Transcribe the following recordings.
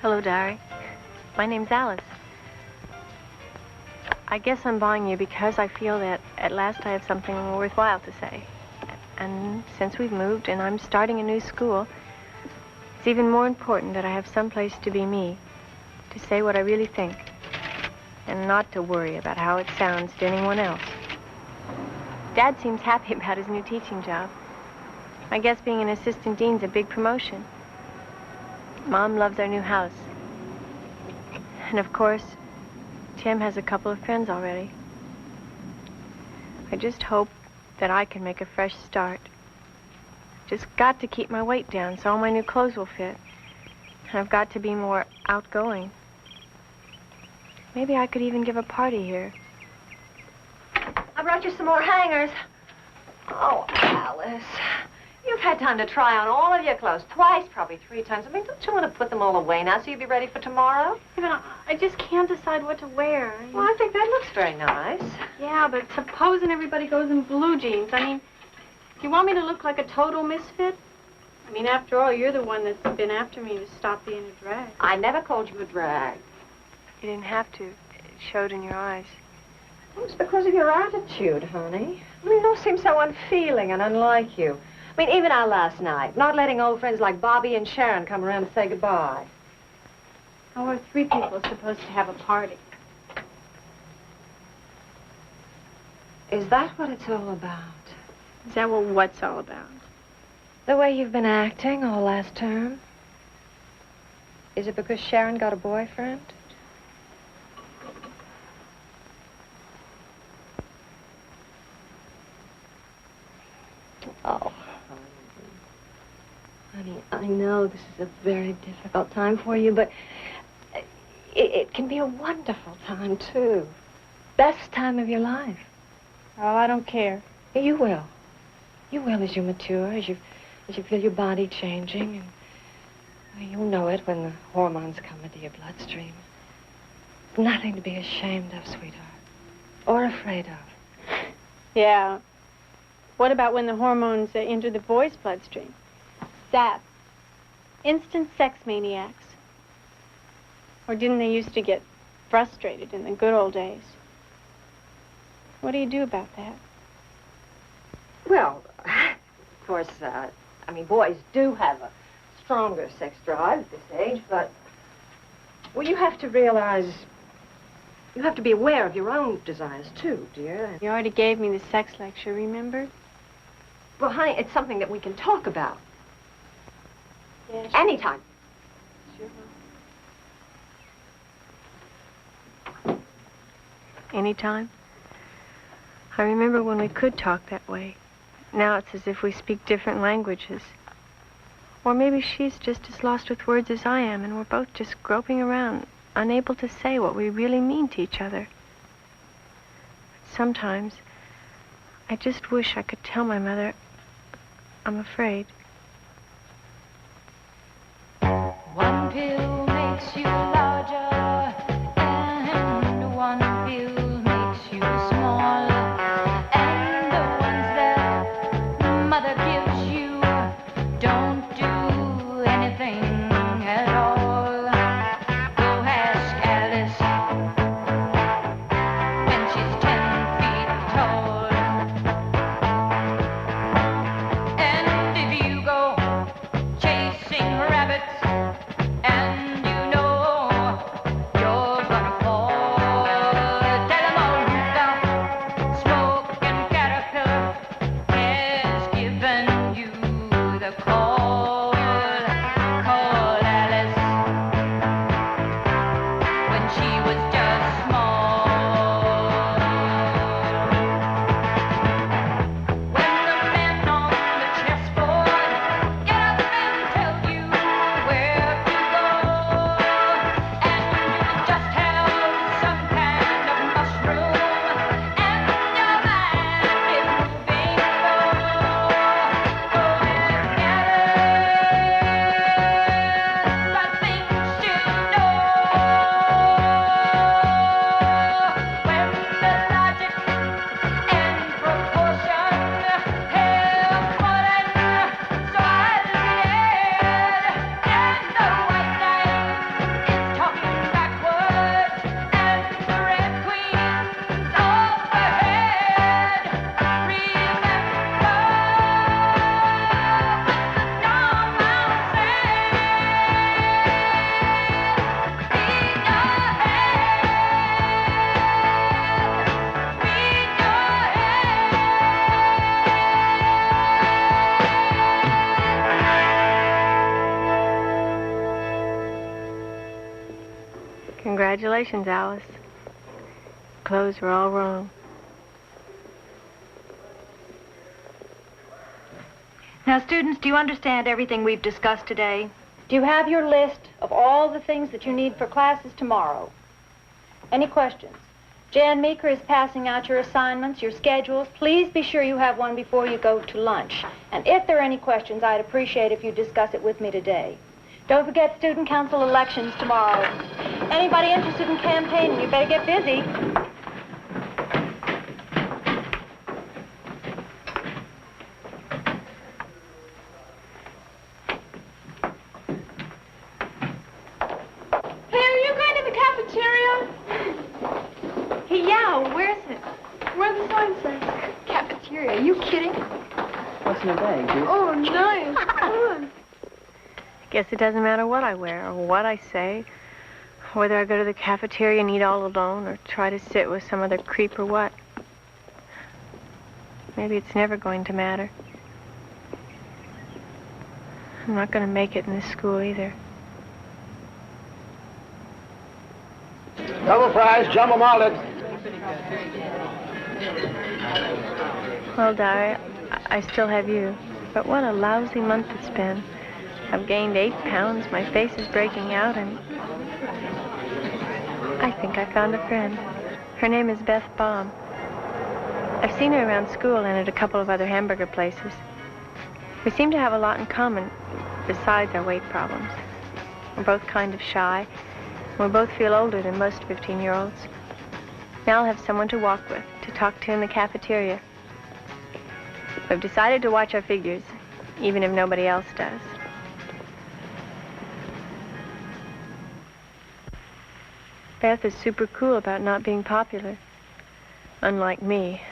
Hello, Diary. My name's Alice. I guess I'm buying you because I feel that at last I have something worthwhile to say. And since we've moved and I'm starting a new school, it's even more important that I have some place to be me, to say what I really think, and not to worry about how it sounds to anyone else. Dad seems happy about his new teaching job. I guess being an assistant dean's a big promotion. Mom loves our new house. And of course, Tim has a couple of friends already. I just hope that I can make a fresh start. Just got to keep my weight down so all my new clothes will fit. And I've got to be more outgoing. Maybe I could even give a party here. I brought you some more hangers. Oh, Alice. You've had time to try on all of your clothes twice, probably 3 times. I mean, don't you want to put them all away now so you'll be ready for tomorrow? Yeah, but I just can't decide what to wear. Well, I think that looks very nice. Yeah, but supposing everybody goes in blue jeans, I mean, do you want me to look like a total misfit? I mean, after all, you're the one that's been after me to stop being a drag. I never called you a drag. You didn't have to. It showed in your eyes. Well, it's because of your attitude, honey. I mean, you don't seem so unfeeling and unlike you. I mean, even our last night, not letting old friends like Bobby and Sharon come around to say goodbye. How are 3 people supposed to have a party? Is that what it's all about? Is that what what's all about? The way you've been acting all last term? Is it because Sharon got a boyfriend? Oh, honey, I know this is a very difficult time for you, but it can be a wonderful time, too. Best time of your life. Oh, I don't care. You will. You will as you mature, as you feel your body changing. And you'll know it when the hormones come into your bloodstream. Nothing to be ashamed of, sweetheart. Or afraid of. Yeah. What about when the hormones enter the boy's bloodstream? Zap. Instant sex maniacs. Or didn't they used to get frustrated in the good old days? What do you do about that? Well, of course, I mean, boys do have a stronger sex drive at this age, but, well, you have to realize, you have to be aware of your own desires, too, dear. You already gave me the sex lecture, remember? Well, honey, it's something that we can talk about. Yeah, sure. Anytime. Sure. Anytime? I remember when we could talk that way. Now it's as if we speak different languages. Or maybe she's just as lost with words as I am, and we're both just groping around, unable to say what we really mean to each other. Sometimes, I just wish I could tell my mother I'm afraid. One pill makes you larger, and one pill makes you smaller, and the ones that mother gives you don't do anything at all. Go ask Alice when she's 10 feet tall. And if you go chasing rabbits and Congratulations, Alice. Clothes were all wrong. Now, students, do you understand everything we've discussed today? Do you have your list of all the things that you need for classes tomorrow? Any questions? Jan Meeker is passing out your assignments, your schedules. Please be sure you have one before you go to lunch. And if there are any questions, I'd appreciate if you discuss it with me today. Don't forget student council elections tomorrow. Anybody interested in campaigning, you better get busy. Hey, are you going to the cafeteria? Hey, yeah, where is it? Where the sign says. Cafeteria. Are you kidding? What's in your bag, dude? Oh, nice. Come on. Guess it doesn't matter what I wear or what I say, whether I go to the cafeteria and eat all alone or try to sit with some other creep or what. Maybe it's never going to matter. I'm not going to make it in this school either. Double fries, jumbo mullet. Well, Di, I still have you, but what a lousy month it's been. I've gained 8 pounds, my face is breaking out, and I think I found a friend. Her name is Beth Baum. I've seen her around school and at a couple of other hamburger places. We seem to have a lot in common, besides our weight problems. We're both kind of shy, and we both feel older than most 15-year-olds. Now I'll have someone to walk with, to talk to in the cafeteria. We've decided to watch our figures, even if nobody else does. Beth is super cool about not being popular, unlike me.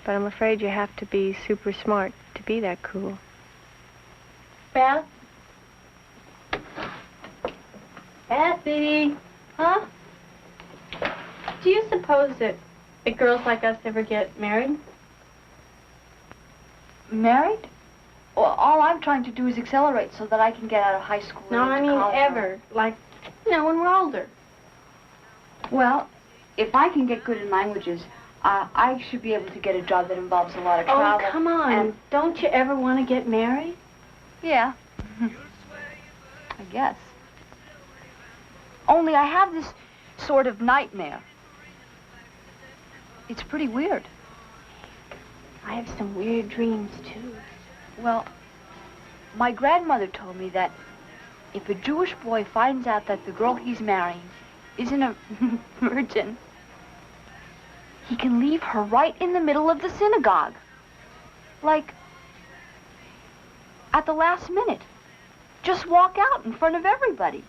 But I'm afraid you have to be super smart to be that cool. Beth? Beth, baby. Huh? Do you suppose that girls like us ever get married? Married? Well, all I'm trying to do is accelerate so that I can get out of high school. No, and I into mean college. ever. Like, when we're older. Well, if I can get good in languages, I should be able to get a job that involves a lot of travel. Oh, come on. And don't you ever want to get married? yeah, I guess. Only I have this sort of nightmare. It's pretty weird. I have some weird dreams, too. Well, my grandmother told me that if a Jewish boy finds out that the girl he's marrying isn't a virgin, he can leave her right in the middle of the synagogue. Like, at the last minute. Just walk out in front of everybody.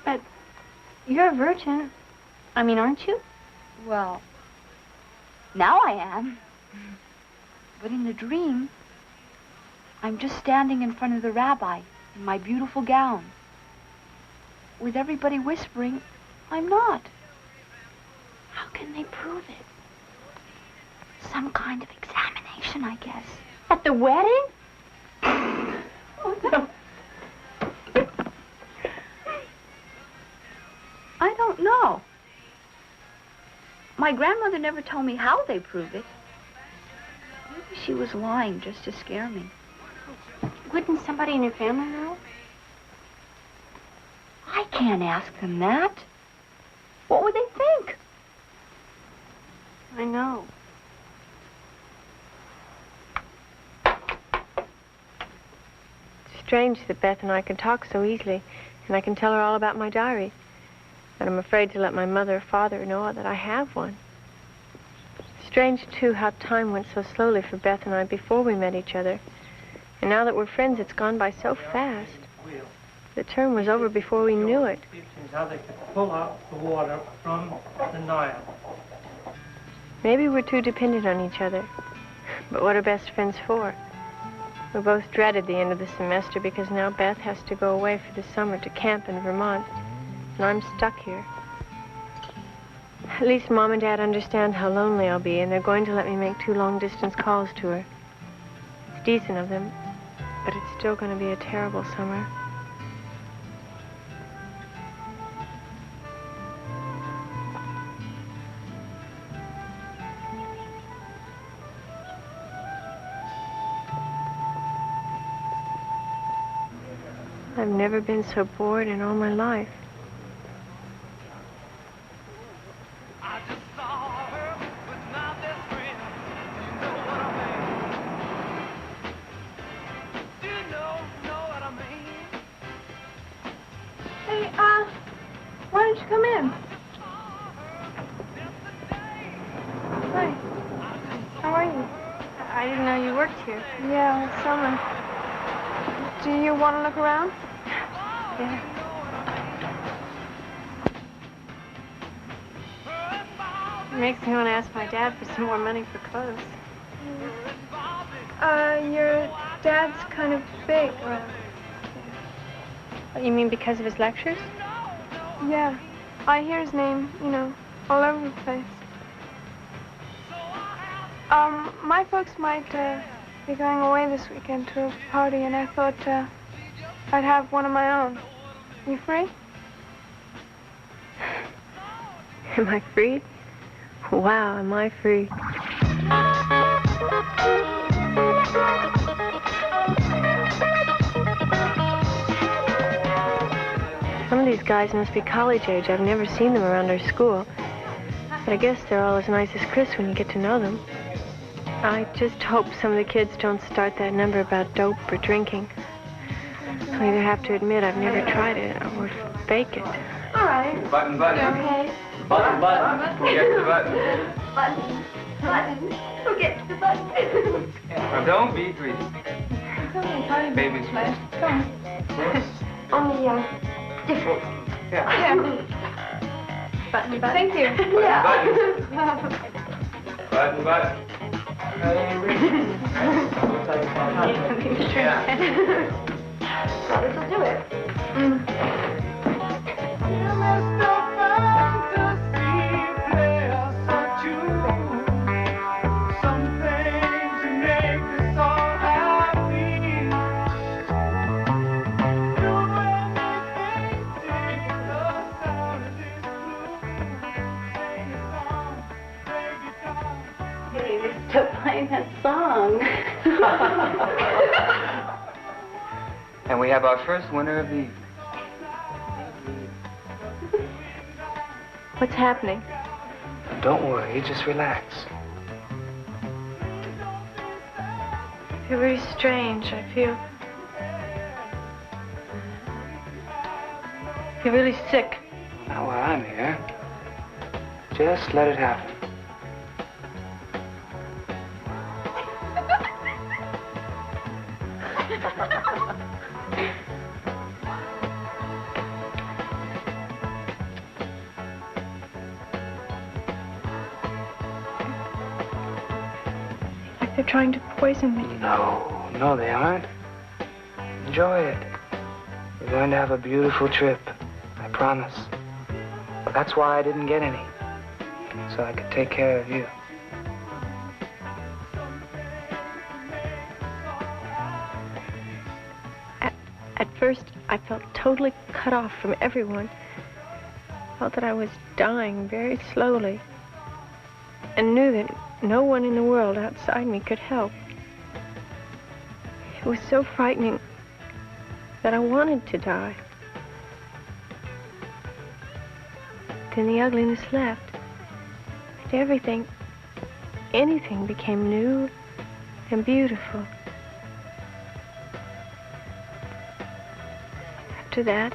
But you're a virgin. I mean, aren't you? Well, now I am. But in the dream, I'm just standing in front of the rabbi in my beautiful gown, with everybody whispering, I'm not. How can they prove it? Some kind of examination, I guess. At the wedding? Oh, no. I don't know. My grandmother never told me how they prove it. Maybe she was lying just to scare me. Wouldn't somebody in your family know? I can't ask them that. What would they think? I know. It's strange that Beth and I can talk so easily, and I can tell her all about my diary. But I'm afraid to let my mother or father know that I have one. Strange, too, how time went so slowly for Beth and I before we met each other. And now that we're friends, it's gone by so fast. The term was over before we knew it. How they could pull out the water from the Nile. Maybe we're too dependent on each other. But what are best friends for? We both dreaded the end of the semester because now Beth has to go away for the summer to camp in Vermont. And I'm stuck here. At least Mom and Dad understand how lonely I'll be, and they're going to let me make 2 long-distance calls to her. It's decent of them, but it's still going to be a terrible summer. I've never been so bored in all my life. Hey, why don't you come in? Hi. How are you? I didn't know you worked here. Yeah, it's summer. Do you want to look around? Yeah. It makes me want to ask my dad for some more money for clothes. Your dad's kind of big. You mean because of his lectures? Yeah. I hear his name, all over the place. My folks might be going away this weekend to a party, and I thought I'd have one of my own. You free? Am I free? Wow, am I free? Some of these guys must be college age. I've never seen them around our school. But I guess they're all as nice as Chris when you get to know them. I just hope some of the kids don't start that number about dope or drinking. I'll either have to admit I've never tried it or fake it. All right. Button. You okay? Button. We'll get to the button. Button. We'll get to the button. Now, don't be greedy. Baby's Come. Only, different. Yeah. Button. Thank you. Button. Yeah. This'll do it. Still playing that song. And we have our first winner of the evening. What's happening? Don't worry, you just relax. I feel very strange. I feel really sick. Now, while I'm here, just let it happen. Like they're trying to poison me. No, they aren't. Enjoy it. You're going to have a beautiful trip. I promise. That's why I didn't get any. So I could take care of you. At first, I felt totally cut off from everyone. Felt that I was dying very slowly. And knew that no one in the world outside me could help. It was so frightening that I wanted to die. Then the ugliness left. And everything, anything became new and beautiful. After that,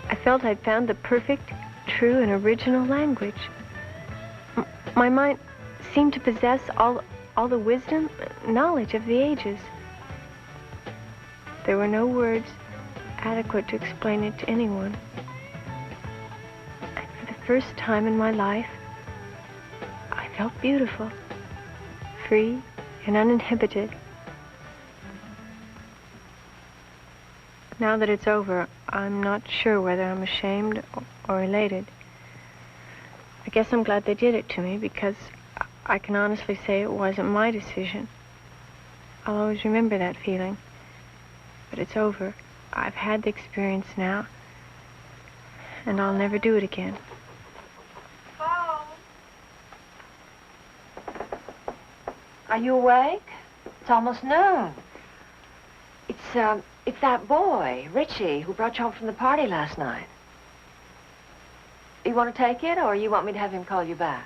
I felt I'd found the perfect, true, and original language. My mind seemed to possess all the wisdom, knowledge of the ages. There were no words adequate to explain it to anyone. And for the first time in my life, I felt beautiful, free, and uninhibited. Now that it's over, I'm not sure whether I'm ashamed or elated. I guess I'm glad they did it to me because I can honestly say it wasn't my decision. I'll always remember that feeling. But it's over. I've had the experience now, and I'll never do it again. Are you awake? It's almost noon. It's that boy, Richie, who brought you home from the party last night. You want to take it, or you want me to have him call you back?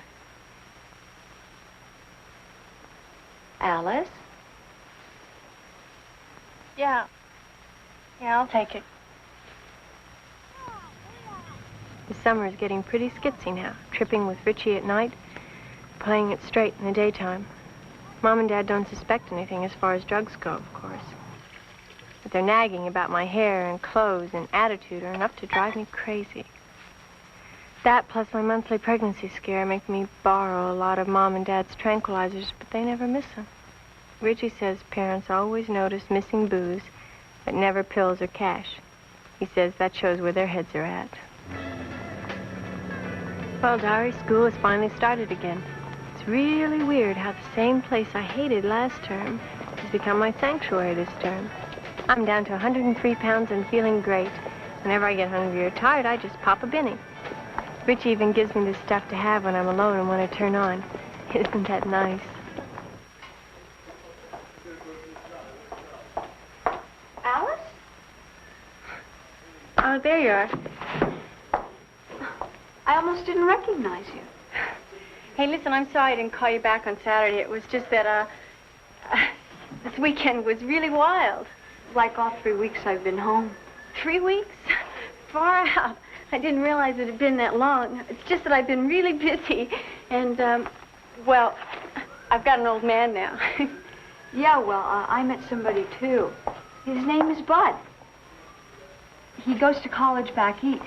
Alice? Yeah. Yeah, I'll take it. The summer is getting pretty skitsy now, tripping with Richie at night, playing it straight in the daytime. Mom and Dad don't suspect anything as far as drugs go, of course. But their nagging about my hair and clothes and attitude are enough to drive me crazy. That plus my monthly pregnancy scare make me borrow a lot of Mom and Dad's tranquilizers, but they never miss them. Richie says parents always notice missing booze, but never pills or cash. He says that shows where their heads are at. Well, Diary, school has finally started again. It's really weird how the same place I hated last term has become my sanctuary this term. I'm down to 103 pounds and feeling great. Whenever I get hungry or tired, I just pop a Benny. Richie even gives me this stuff to have when I'm alone and want to turn on. Isn't that nice? Alice? Oh, there you are. I almost didn't recognize you. Hey, listen, I'm sorry I didn't call you back on Saturday. It was just that, this weekend was really wild. Like all 3 weeks I've been home. 3 weeks? Far out. I didn't realize it had been that long. It's just that I've been really busy. And, well, I've got an old man now. Yeah, well, I met somebody, too. His name is Bud. He goes to college back east.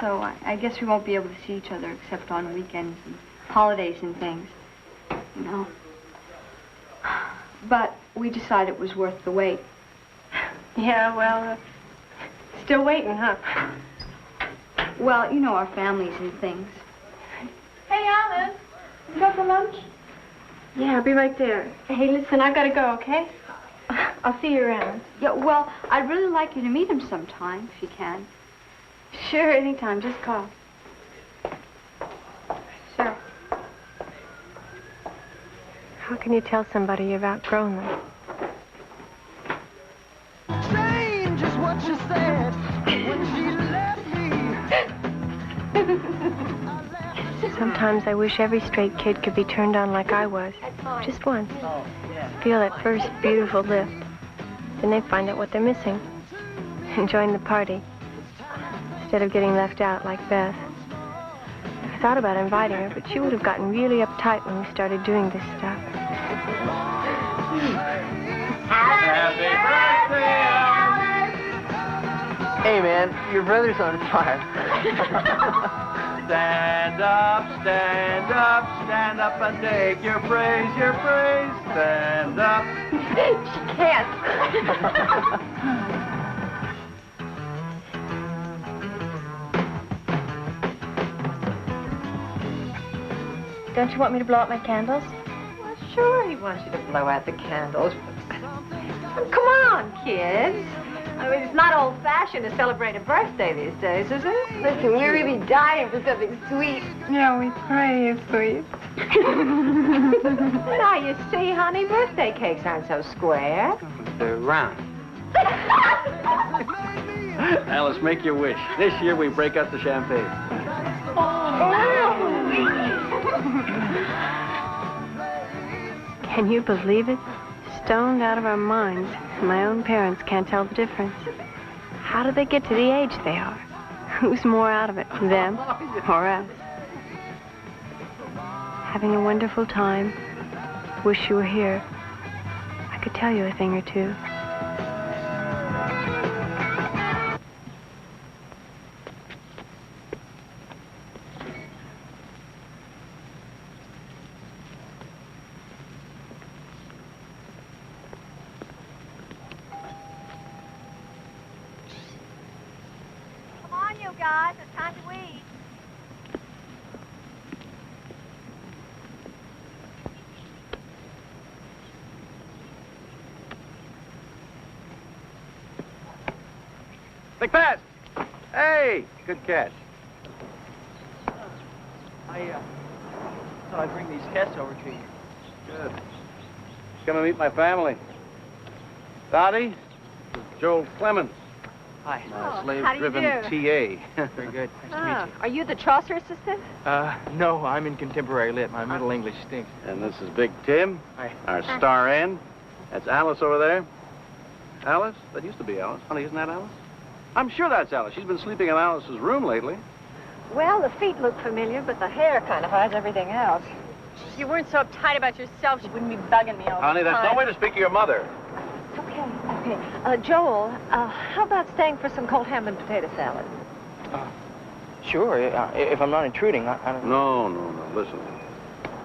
So I guess we won't be able to see each other except on weekends and holidays and things, you know. But we decided it was worth the wait. Yeah, well, still waiting, huh? Well, you know, our families and things. Hey, Alice, you got the lunch? Yeah, I'll be right there. Hey, listen, I've got to go, okay? I'll see you around. Yeah, well, I'd really like you to meet him sometime, if you can. Sure, anytime. Just call. Sure. How can you tell somebody you've outgrown them? Strange is what she said when she left me. Sometimes I wish every straight kid could be turned on like I was. Just once. Feel that first beautiful lift. Then they find out what they're missing. And join the party. Instead of getting left out like Beth. I thought about inviting her, but she would have gotten really uptight when we started doing this stuff. Happy birthday, Alice! Hey, man, your brother's on fire. Stand up, stand up, stand up and take your praise, your praise. Stand up. She can't. Don't you want me to blow out my candles? Well, sure, he wants you to blow out the candles. Come on, kids. I mean, it's not old-fashioned to celebrate a birthday these days, is it? Listen, we're really dying for something sweet. Yeah, we pray you sweet. Now, you see, honey, birthday cakes aren't so square. They're round. Alice, make your wish. This year we break out the champagne. Can you believe it? Stoned out of our minds. My own parents can't tell the difference. How did they get to the age they are? Who's more out of it, them or us? Having a wonderful time. Wish you were here. I could tell you a thing or two. Guys, it's time to eat. Big pass! Hey, good catch. I thought I'd bring these cats over to you. Good. Come and meet my family. Dottie, Joel Clemens. Hi. My slave-driven TA. Very good. Nice to meet you. Are you the Chaucer assistant? No, I'm in contemporary lit. My Middle English stinks. And this is Big Tim, Hi. our star Ann. That's Alice over there. Alice? That used to be Alice. Honey, isn't that Alice? I'm sure that's Alice. She's been sleeping in Alice's room lately. Well, the feet look familiar, but the hair kind of hides everything else. If you weren't so uptight about yourself, you wouldn't be bugging me all the time. Honey, that's no way to speak to your mother. Okay. Joel, how about staying for some cold ham and potato salad? Sure, if I'm not intruding, I don't... No. Listen.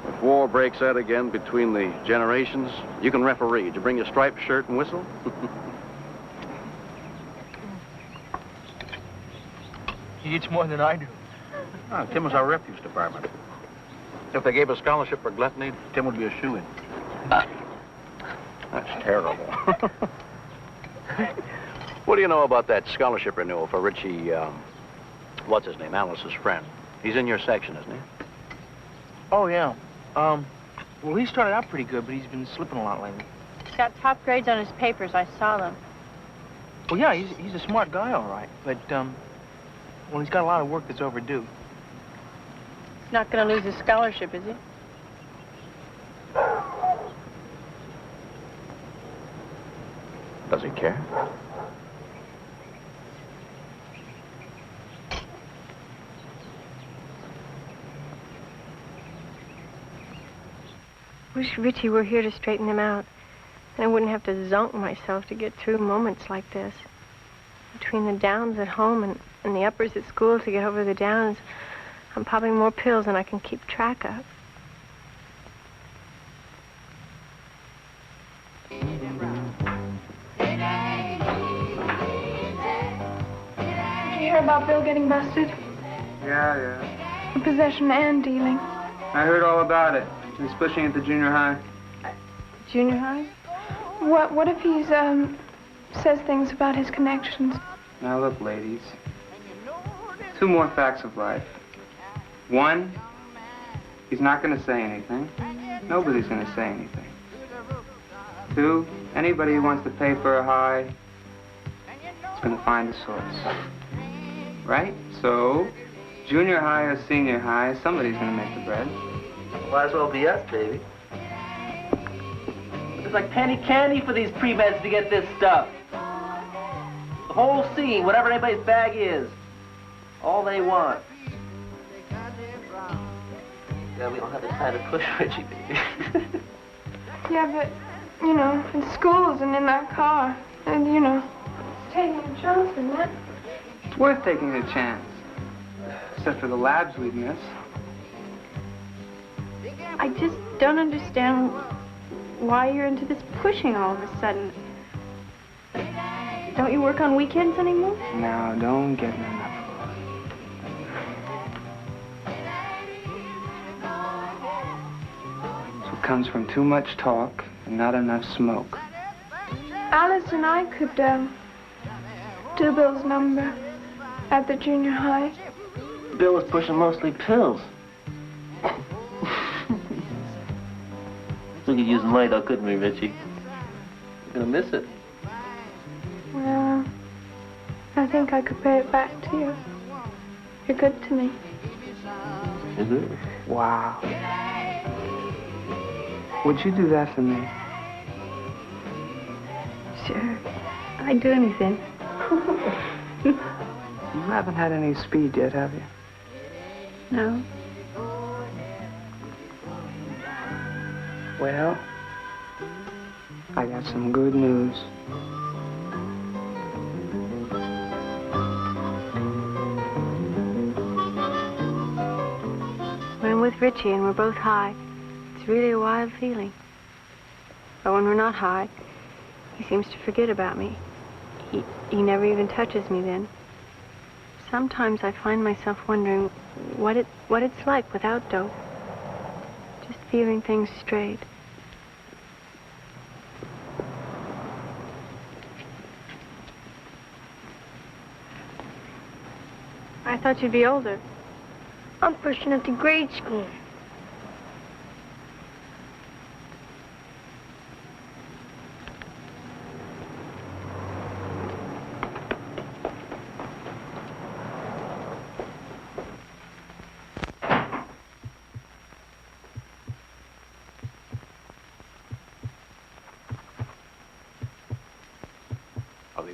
If war breaks out again between the generations, you can referee. Did you bring your striped shirt and whistle? He eats more than I do. Oh, Tim was our refuse department. If they gave a scholarship for gluttony, Tim would be a shoo-in. That's terrible. What do you know about that scholarship renewal for Richie, what's his name, Alice's friend? He's in your section, isn't he? Oh, yeah. Well, he started out pretty good, but he's been slipping a lot lately. He's got top grades on his papers. I saw them. Well, yeah, he's a smart guy, all right, but, well, he's got a lot of work that's overdue. He's not going to lose his scholarship, is he? Does he care? Wish Richie were here to straighten him out. And I wouldn't have to zonk myself to get through moments like this. Between the downs at home and the uppers at school to get over the downs, I'm popping more pills than I can keep track of. Did you hear about Bill getting busted? Yeah. For possession and dealing. I heard all about it. He's pushing at the junior high. Junior high? What if he's, says things about his connections? Now look, ladies. 2 more facts of life. 1, he's not going to say anything. Nobody's going to say anything. 2, anybody who wants to pay for a high is going to find a source. Right? So, junior high or senior high, somebody's going to make the bread. Might as well be us, baby. It's like penny candy for these pre-meds to get this stuff. The whole scene, whatever anybody's bag is, all they want. Yeah, we don't have the time to push Richie, baby. Yeah, but, you know, in schools and in that car. And, you know, it's taking a chance in that. It's worth taking a chance. Except for the labs we'd miss. I just don't understand why you're into this pushing all of a sudden. Don't you work on weekends anymore? Now, don't get in enough. So it comes from too much talk and not enough smoke. Alice and I could, do Bill's number at the junior high. Bill was pushing mostly pills. We could use the money though, couldn't we, Richie? You're gonna miss it. Well, I think I could pay it back to you. You're good to me. Is it? Wow. Would you do that for me? Sure. I'd do anything. You haven't had any speed yet, have you? No. Well, I got some good news. When I'm with Richie and we're both high, it's really a wild feeling. But when we're not high, he seems to forget about me. He never even touches me then. Sometimes I find myself wondering what it's like without dope. Just feeling things straight. I thought you'd be older. I'm pushing into grade school.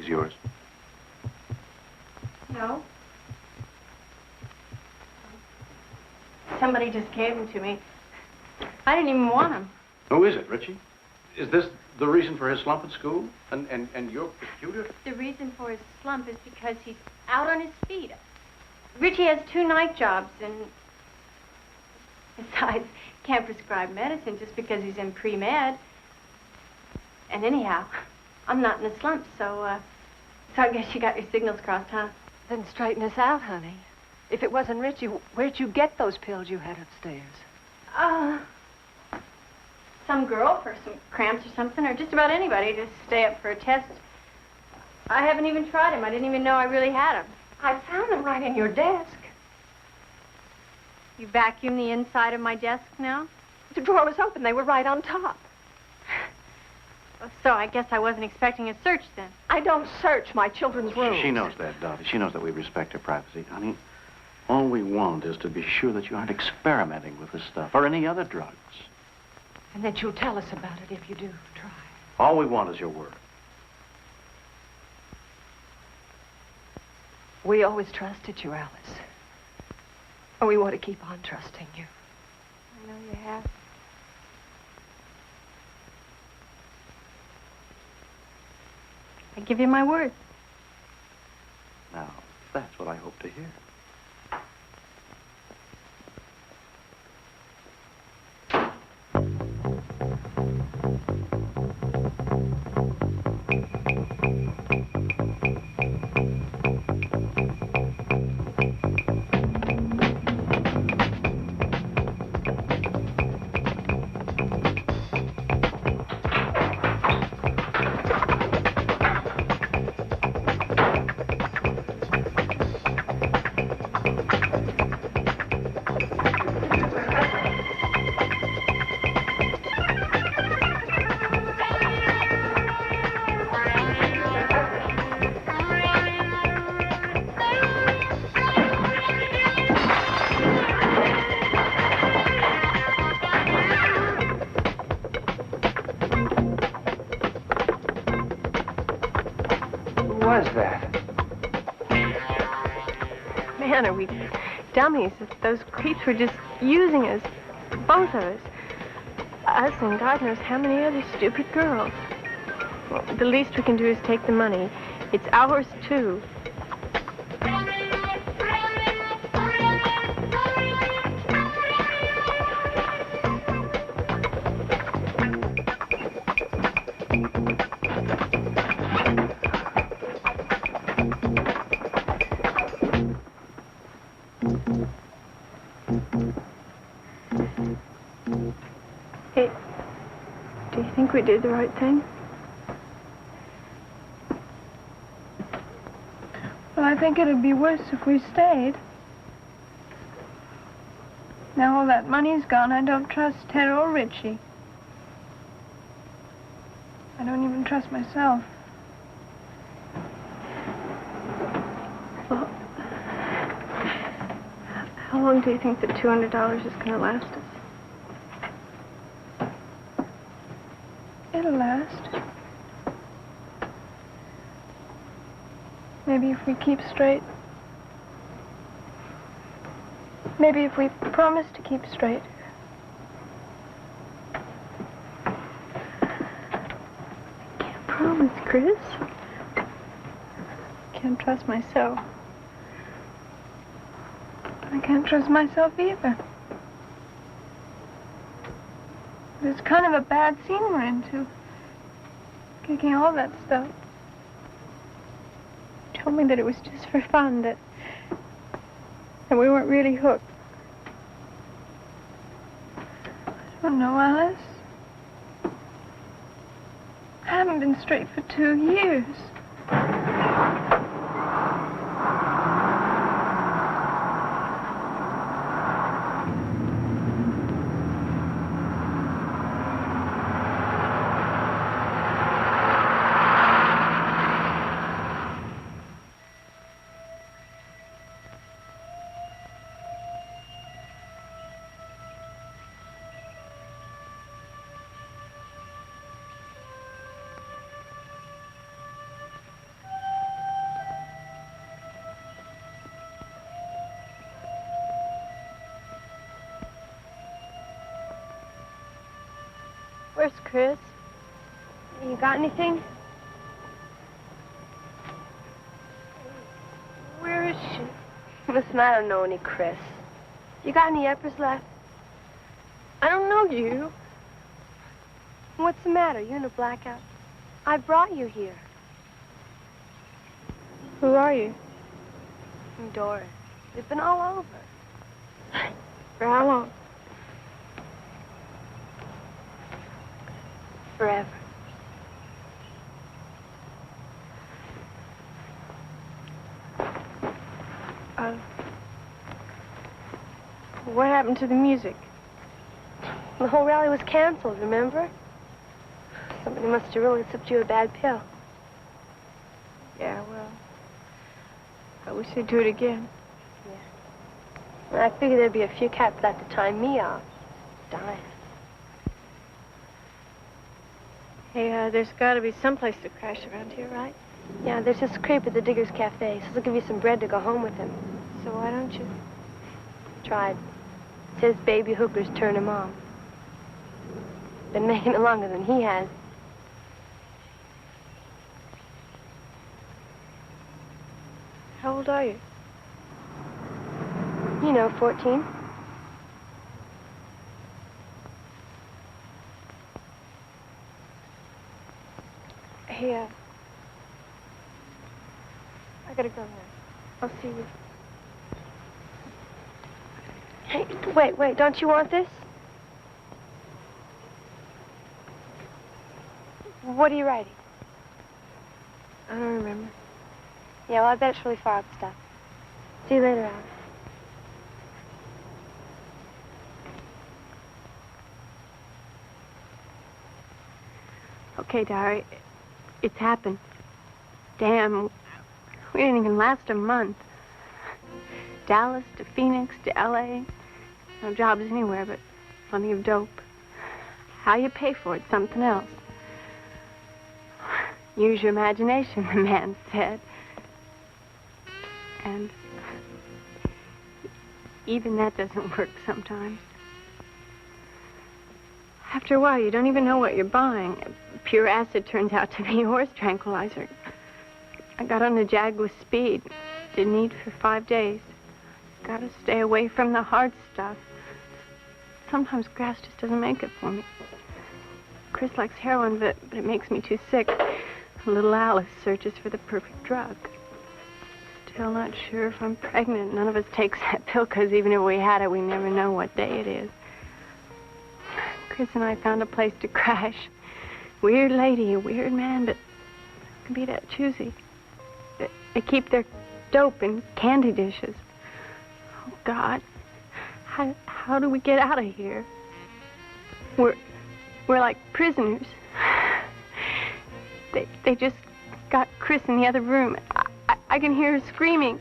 these yours? No. Somebody just gave them to me. I didn't even want them. Who is it, Richie? Is this the reason for his slump at school? And you're peculiar? The reason for his slump is because he's out on his feet. Richie has 2 night jobs, and besides, can't prescribe medicine just because he's in pre-med. And anyhow, I'm not in a slump, so I guess you got your signals crossed, huh? Then straighten us out, honey. If it wasn't Richie, where'd you get those pills you had upstairs? Some girl for some cramps or something, or just about anybody to stay up for a test. I haven't even tried them. I didn't even know I really had them. I found them right in your desk. You vacuum the inside of my desk now? The drawer was open. They were right on top. So I guess I wasn't expecting a search then. I don't search my children's rooms. She knows that, Dottie. She knows that we respect her privacy. Honey, all we want is to be sure that you aren't experimenting with this stuff or any other drugs. And that you'll tell us about it if you do try. All we want is your word. We always trusted you, Alice. And we want to keep on trusting you. I know you have. I give you my word. Now, that's what I hope to hear. Man, are we dummies? Those creeps were just using us, both of us. Us and God knows how many other stupid girls. Well, the least we can do is take the money. It's ours, too. Hey, do you think we did the right thing? Well, I think it'd be worse if we stayed. Now all that money's gone, I don't trust Ted or Richie. I don't even trust myself. Well, how long do you think the $200 is going to last us? It'll last. Maybe if we keep straight. Maybe if we promise to keep straight. Can't promise, Chris. Can't trust myself. I can't trust myself either. It's kind of a bad scene we're into. Kicking all that stuff. Told me that it was just for fun, that we weren't really hooked. I don't know, Alice. I haven't been straight for 2 years. first, Chris. You got anything? Where is she? Listen, I don't know any Chris. You got any uppers left? I don't know you. What's the matter? You in a blackout? I brought you here. Who are you? I'm Doris. You've been all over. For how long? Forever. What happened to the music? The whole rally was canceled, remember? Somebody must have really slipped you a bad pill. Yeah, well, I wish they'd do it again. Yeah. Well, I figured there'd be a few cats left to time me off. Dying. Hey, there's got to be someplace to crash around here, right? Yeah, there's this creep at the Digger's Cafe. Says he'll give you some bread to go home with him. So why don't you? Tried. Says baby hookers turn him on. Been making it longer than he has. How old are you? You know, 14. Hey, I gotta go now. I'll see you. Hey, wait, don't you want this? What are you writing? I don't remember. Yeah, well, I bet it's really far up stuff. See you later, Alice. Okay, Diary, it's happened. Damn, we didn't even last a month. Dallas to Phoenix to L.A. No jobs anywhere, but plenty of dope. How you pay for it, something else. Use your imagination, the man said. And even that doesn't work sometimes. After a while, you don't even know what you're buying. Pure acid turns out to be a horse tranquilizer. I got on the jag with speed. Didn't eat for 5 days. Gotta stay away from the hard stuff. Sometimes grass just doesn't make it for me. Chris likes heroin, but it makes me too sick. Little Alice searches for the perfect drug. Still not sure if I'm pregnant. None of us takes that pill, because even if we had it, we never know what day it is. Chris and I found a place to crash. Weird lady, a weird man, but can be that choosy. They keep their dope in candy dishes. Oh, God. How do we get out of here? We're like prisoners. They just got Chris in the other room. I can hear her screaming.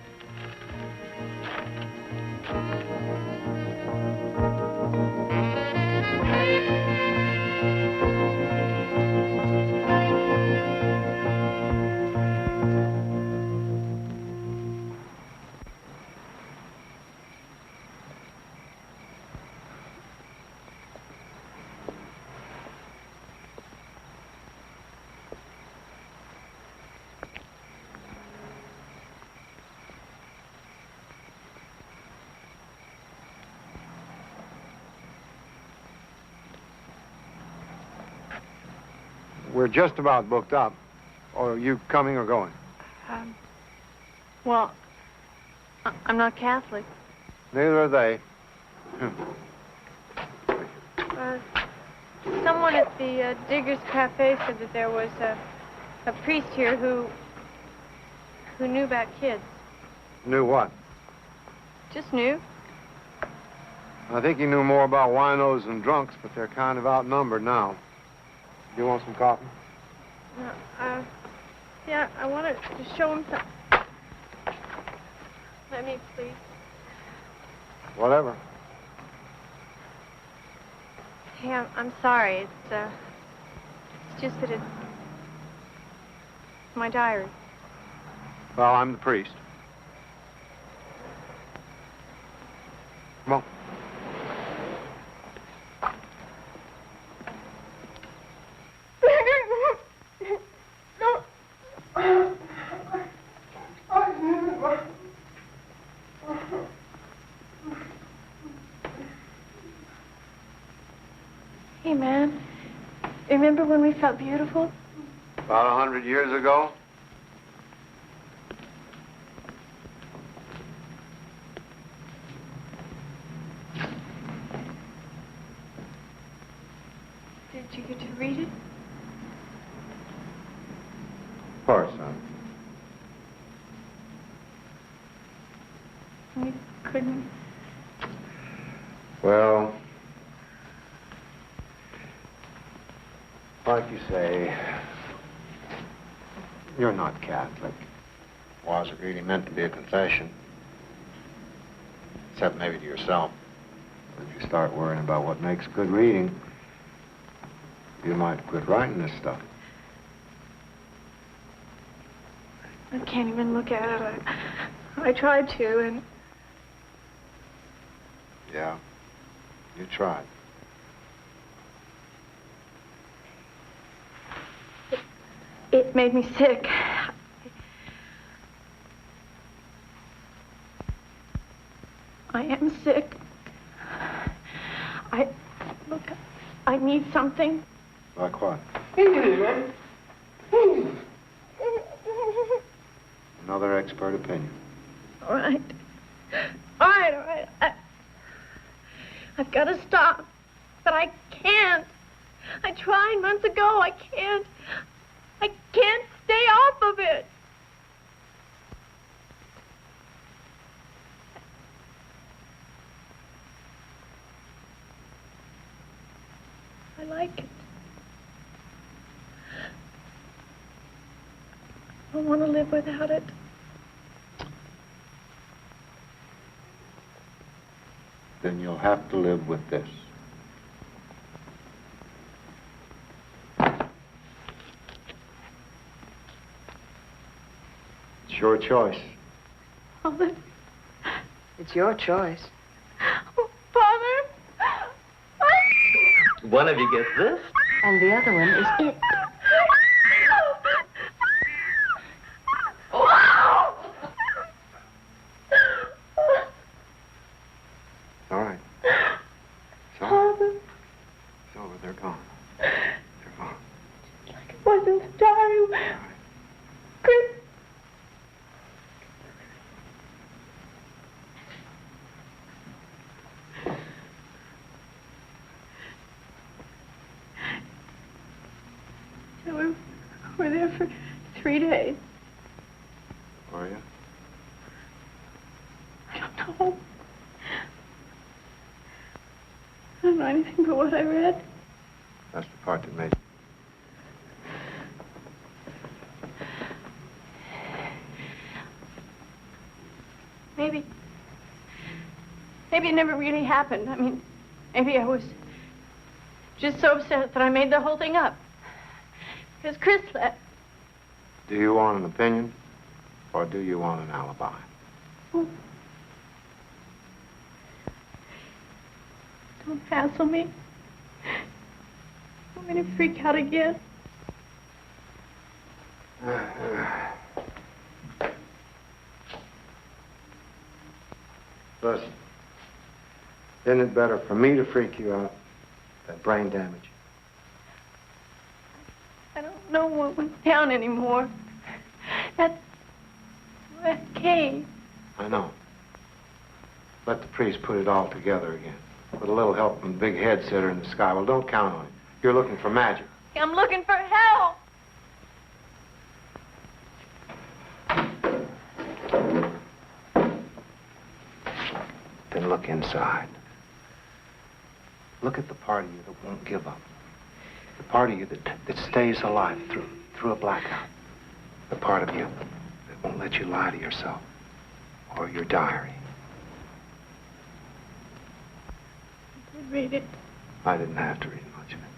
We're just about booked up. Or are you coming or going? Well, I'm not Catholic. Neither are they. Someone at the Digger's Cafe said that there was a priest here who knew about kids. Knew what? Just knew. I think he knew more about winos and drunks, but they're kind of outnumbered now. You want some coffee? Yeah, I wanted to show him some. Let me, please. Whatever. Hey, I'm sorry. It's just that it's my diary. Well, I'm the priest. Come on. Hey, man. Remember when we felt beautiful? About 100 years ago? Did you get to read it? Of course, son. We couldn't. Well, like you say, you're not Catholic. Wasn't really meant to be a confession. Except maybe to yourself. When you start worrying about what makes good reading, you might quit writing this stuff. I can't even look at it. I tried to, and... Yeah, you tried. It made me sick. I am sick. Look, I need something. Like what? Another expert opinion. All right. All right. I've got to stop. But I can't. I tried months ago. I can't stay off of it. I like it. I don't want to live without it. Then you'll have to live with this. It's your choice. Father? It's your choice. Father? One of you gets this. And the other one is it. All right. It's over. Father? It's over. They're gone. They're gone. Like it wasn't starting. Chris. We were there for 3 days. Were you? I don't know. I don't know anything but what I read. That's the part that made Maybe it never really happened. I mean, maybe I was just so upset that I made the whole thing up. Because Chris left. Do you want an opinion, or do you want an alibi? Oh. Don't hassle me. Want me to freak out again? Listen, isn't it better for me to freak you out than brain damage? I don't know what went down anymore. That cave. I know. Let the priest put it all together again. With a little help from the big head sitter in the sky. Well, don't count on it. You're looking for magic. I'm looking for help. Then look inside. Look at the part of you that won't give up. The part of you that stays alive through a blackout. The part of you that won't let you lie to yourself or your diary. Read it. I didn't have to read much of it.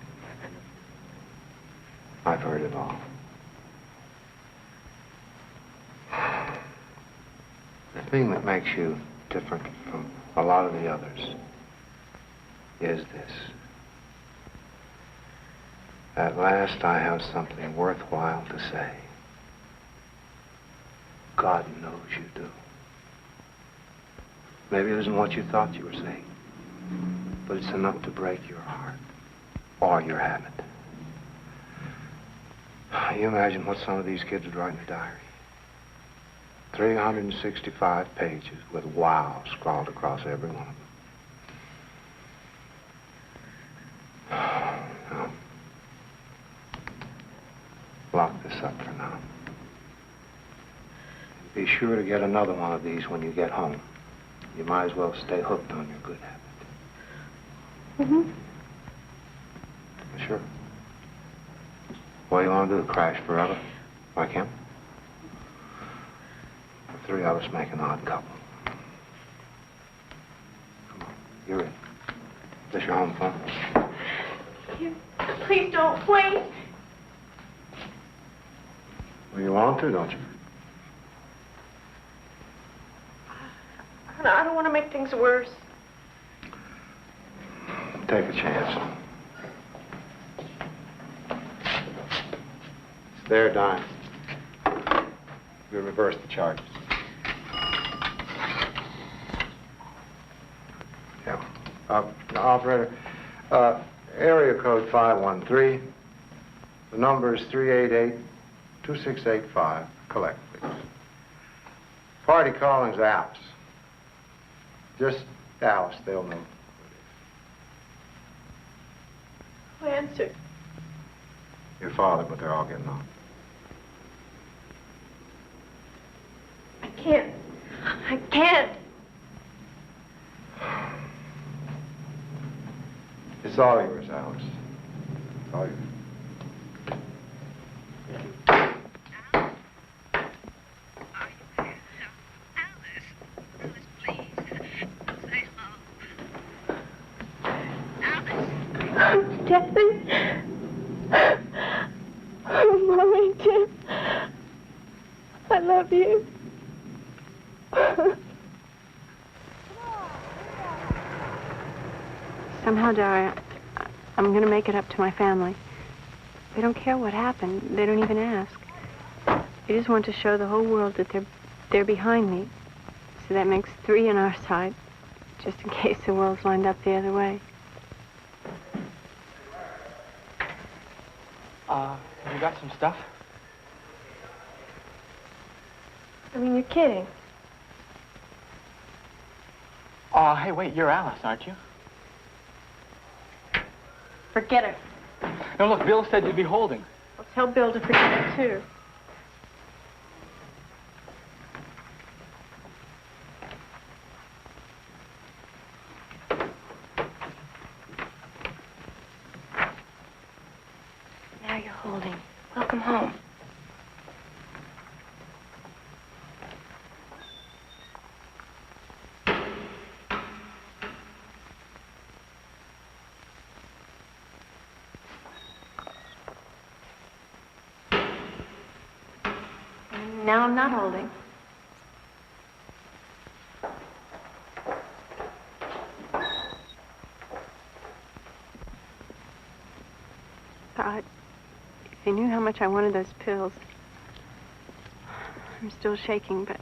I've heard it all. The thing that makes you different from a lot of the others is this. At last I have something worthwhile to say. God knows you do. Maybe it isn't what you thought you were saying, but it's enough to break your heart. or your habit. You imagine what some of these kids would write in a diary. 365 pages with wow scrawled across every one of them. Now, lock this up for now. Be sure to get another one of these when you get home. You might as well stay hooked on your good habit. Mm-hmm. Sure. What do you want to do? Crash forever? Like him? The three of us make an odd couple. Come on, you're in. Is this your home phone? Please don't, wait. Well, you want to, don't you? I don't want to make things worse. Take a chance. It's there, Dime. You reverse the charges. Yeah. Operator, area code 513. The number is 388-2685. Collect, please. Party calling's Alice. Just Alice, they'll know. Who answered? Your father, but they're all getting on. I can't. I can't. It's all yours, Alice. It's all yours. Jeffrey. Oh, Mommy, Jim. I love you. Somehow, Daria, I'm going to make it up to my family. They don't care what happened. They don't even ask. They just want to show the whole world that they're behind me. So that makes 3 on our side, just in case the world's lined up the other way. Have you got some stuff? I mean, you're kidding. Hey, wait, you're Alice, aren't you? Forget it. No, look, Bill said you'd be holding. I'll tell Bill to forget it, too. Now you're holding. Welcome home. Now I'm not holding. God, if they knew how much I wanted those pills. I'm still shaking, but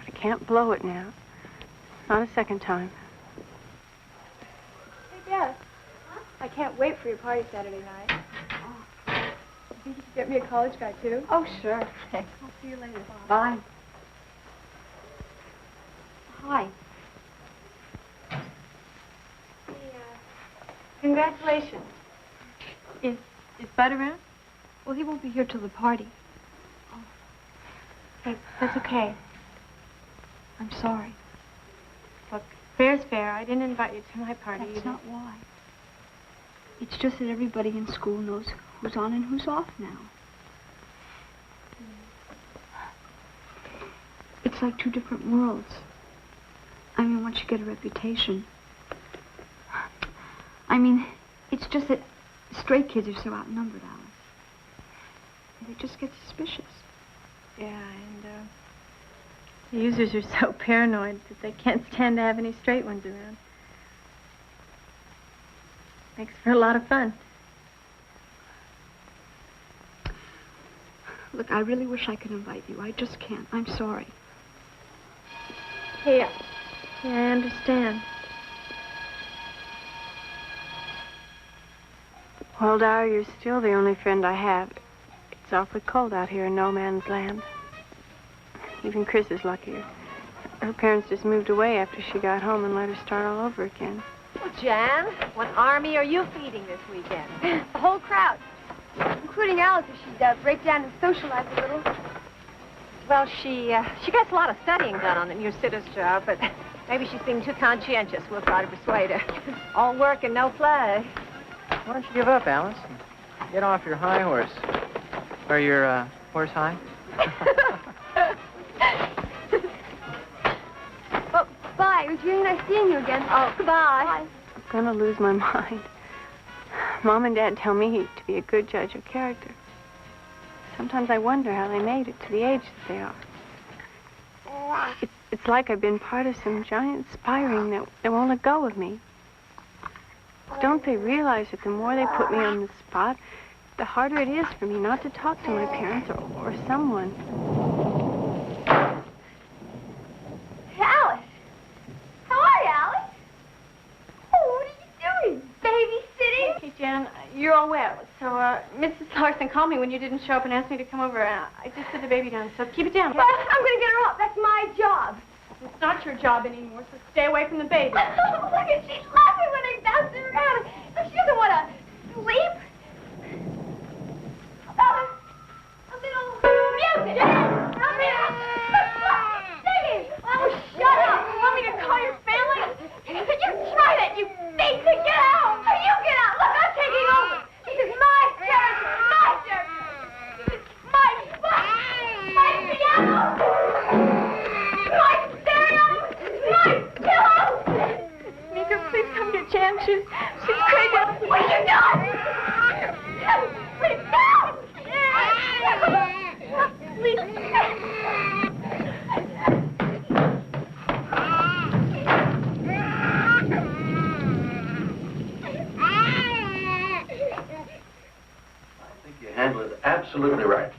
I can't blow it now. Not a second time. Hey, Dad. I can't wait for your party Saturday night. You think you could get me a college guy, too? Oh, sure. I'll see you later. Bye. Hi. Congratulations. Is Bud around? Well, he won't be here till the party. Hey, that's okay. I'm sorry. Look, fair's fair. I didn't invite you to my party That's either. not why. It's just that everybody in school knows who's on and who's off now. It's like 2 different worlds. I mean, once you get a reputation. I mean, it's just that straight kids are so outnumbered, Alice. They just get suspicious. Yeah, and the users are so paranoid that they can't stand to have any straight ones around. Makes for a lot of fun. Look, I really wish I could invite you. I just can't. I'm sorry. Hey, yeah, I understand. Well, Dara, you're still the only friend I have. It's awfully cold out here in no man's land. Even Chris is luckier. Her parents just moved away after she got home and let her start all over again. Well, Jan, what army are you feeding this weekend? The whole crowd, including Alice, if she'd break down and socialize a little. Well, she gets a lot of studying done on the new sitter's job, but maybe she's being too conscientious. We'll try to persuade her. All work and no play. Why don't you give up, Alice, and get off your high horse? Or your horse high? Well, bye. It was really nice seeing you again. Oh, goodbye. Bye. I'm gonna lose my mind. Mom and Dad tell me to be a good judge of character. Sometimes I wonder how they made it to the age that they are. It's like I've been part of some giant spiring that won't let go of me. Don't they realize that the more they put me on the spot, the harder it is for me not to talk to my parents or someone? Hey, Alice. How are you, Alice? Oh, what are you doing? Babysitting? Hey, Jan, you're all wet. So, Mrs. Larson called me when you didn't show up and asked me to come over. I just put the baby down, so keep it down. Well, I'm going to get her up. That's my job. It's not your job anymore, so stay away from the baby. Look at she's laughing when I bounce her around. She doesn't want to sleep. A little music. Singing. Oh, shut up. You want me to call your family? You try that, you think to get out. You get out. Look, I'm taking over. This is my territory. My territory. This is my spot. My piano. My stereo. My pillow. Mika, please come get Jan. She's crazy. What are you doing? Please, no! Please. You handled it absolutely right.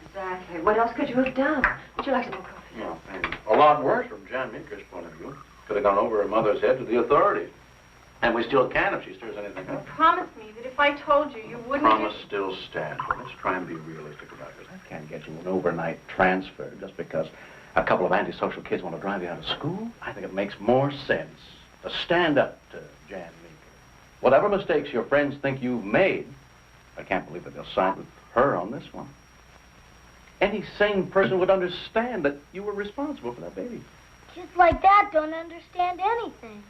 Exactly. What else could you have done? Would you like some more coffee? No, and a lot worse from Jan Meeker's point of view. Could have gone over her mother's head to the authorities. And we still can if she stirs anything up. Promise me that if I told you, you wouldn't... Promise still stands. Let's try and be realistic about this. I can't get you an overnight transfer just because a couple of antisocial kids want to drive you out of school. I think it makes more sense to stand up to Jan Meeker. Whatever mistakes your friends think you've made, I can't believe that they'll side with her on this one. Any sane person would understand that you were responsible for that baby. Kids like that don't understand anything.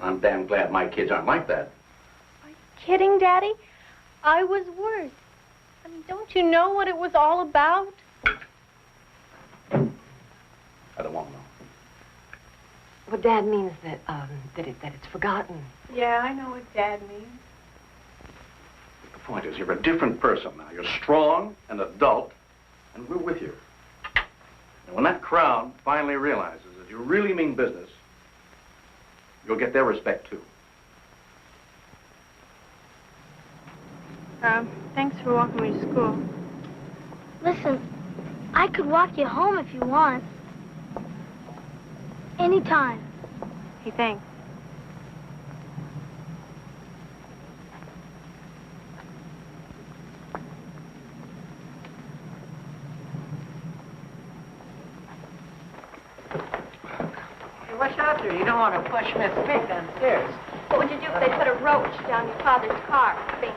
I'm damn glad my kids aren't like that. Are you kidding, Daddy? I was worse. I mean, don't you know what it was all about? I don't want to know. Well, Dad means that it's forgotten. Yeah, I know what Dad means. The point is, you're a different person now. You're strong and adult, and we're with you. And when that crowd finally realizes that you really mean business, you'll get their respect, too. Thanks for walking me to school. Listen, I could walk you home if you want. Anytime. Hey, thanks. Watch out there. You don't want to push Miss Smith downstairs. What would you do if they put a roach down your father's car? Think.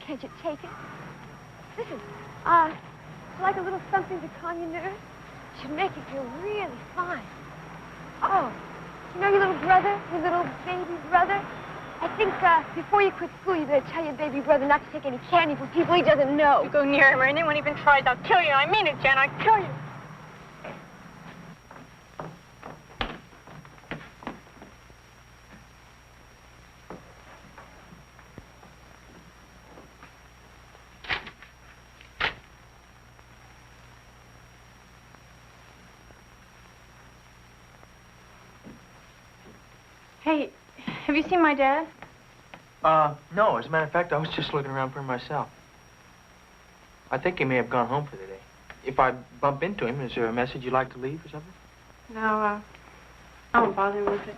Can't you take it? Listen, like a little something to calm your nerves? Should make you feel really fine. Oh, you know your little brother, your little baby brother? I think before you quit school, you better tell your baby brother not to take any candy from people he doesn't know. You go near him or anyone even tries, I'll kill you. I mean it, Jen, I'll kill you. Hey, have you seen my dad? No. As a matter of fact, I was just looking around for him myself. I think he may have gone home for the day. If I bump into him, is there a message you'd like to leave or something? No, I won't bother him with it.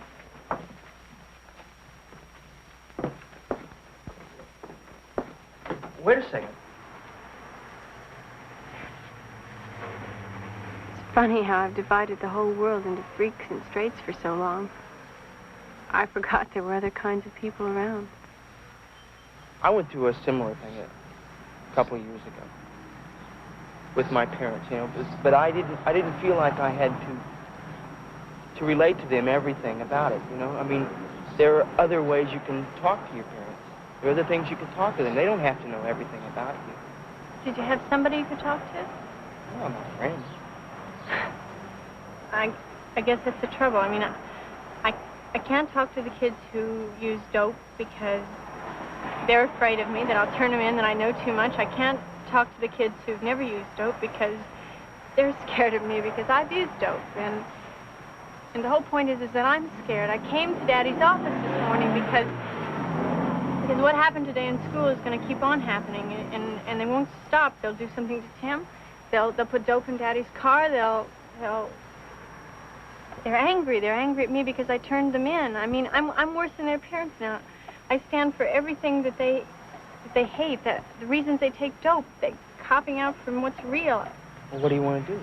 Wait a second. It's funny how I've divided the whole world into freaks and straights for so long. I forgot there were other kinds of people around. I went through a similar thing a couple of years ago with my parents, you know, but I didn't feel like I had to relate to them everything about it, you know. I mean, there are other ways you can talk to your parents. There are other things you can talk to them. They don't have to know everything about you. Did you have somebody you could talk to? Oh, my friends. I guess that's the trouble. I mean, I can't talk to the kids who use dope because they're afraid of me, that I'll turn them in, that I know too much. I can't talk to the kids who've never used dope because they're scared of me because I've used dope. And the whole point is that I'm scared. I came to Daddy's office this morning because what happened today in school is going to keep on happening, and they won't stop. They'll do something to Tim. They'll put dope in Daddy's car. They're angry. They're angry at me because I turned them in. I mean, I'm worse than their parents now. I stand for everything that they hate. That the reasons they take dope, they're copping out from what's real. Well, what do you want to do?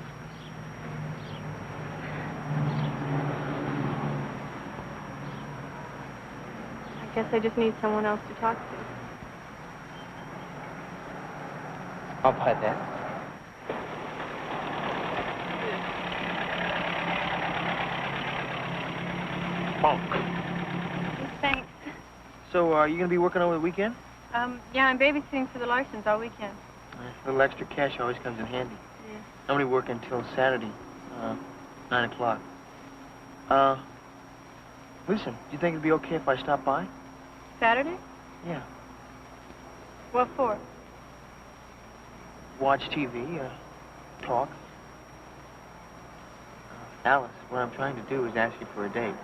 I guess I just need someone else to talk to. I'll buy that. Bonk. Thanks. So, are you going to be working over the weekend? Yeah, I'm babysitting for the Larsons all weekend. A little extra cash always comes in handy. Yeah. I'm only working until Saturday, 9 o'clock. Listen, do you think it'd be okay if I stop by? Saturday? Yeah. What for? Watch TV, talk. Alice, what I'm trying to do is ask you for a date.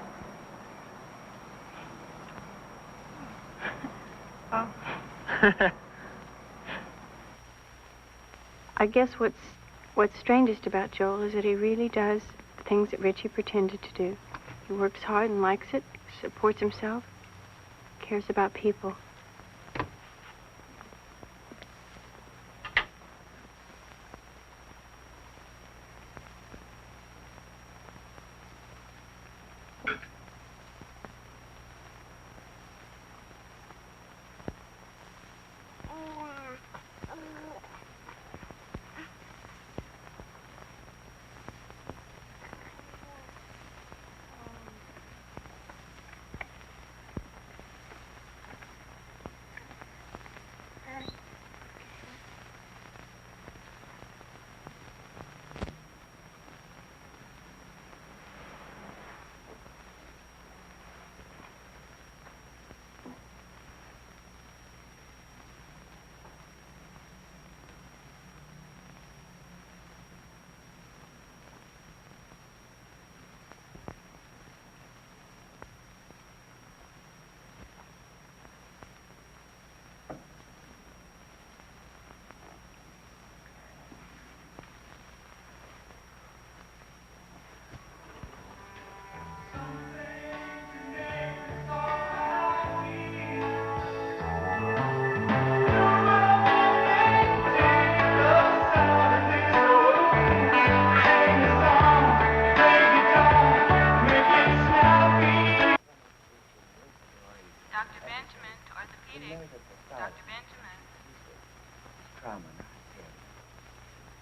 Oh. I guess what's strangest about Joel is that he really does the things that Richie pretended to do. He works hard and likes it, supports himself, cares about people.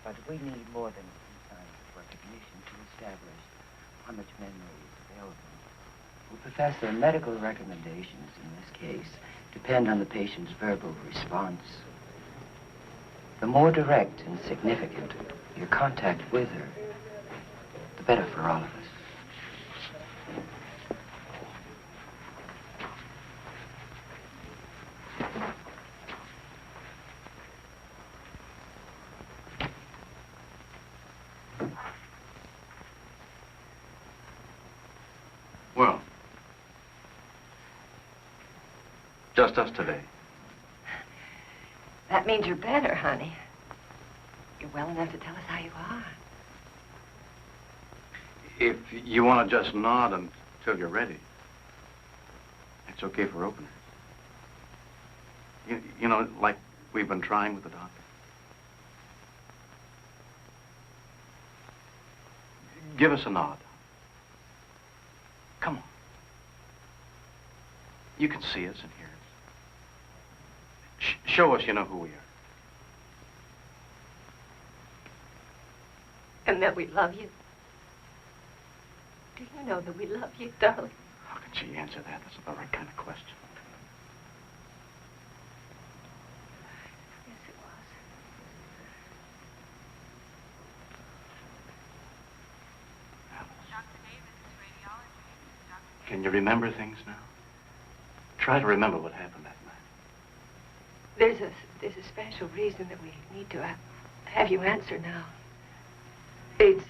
But we need more than a few signs of recognition to establish how much memory is available. Well, Professor, medical recommendations in this case depend on the patient's verbal response. The more direct and significant your contact with her, the better for all of us. Well, Just us today. That means you're better, honey. You're well enough to tell us how you are. If you want to just nod until you're ready, it's okay for openers. You know, like we've been trying with the doctor. Give us a nod. Come on. You can see us and hear us. Show us you know who we are. And that we love you. Do you know that we love you, darling? How can she answer that? That's not the right kind of question. Yes, it was. Can you remember things now? Try to remember what happened that night. There's a special reason that we need to have you answer now. It's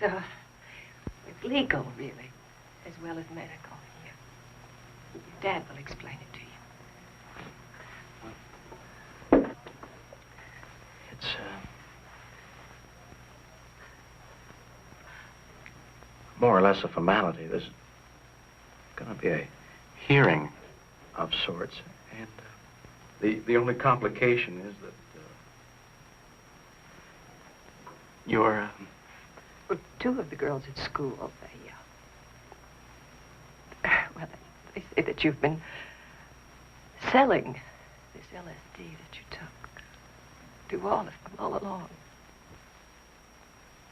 legal, really, as well as medical. Your Dad will explain it to you. It's, more or less a formality. There's going to be a hearing of sorts, and the only complication is that you're... Well, two of the girls at school, they say that you've been selling this LSD that you took to all of them all along.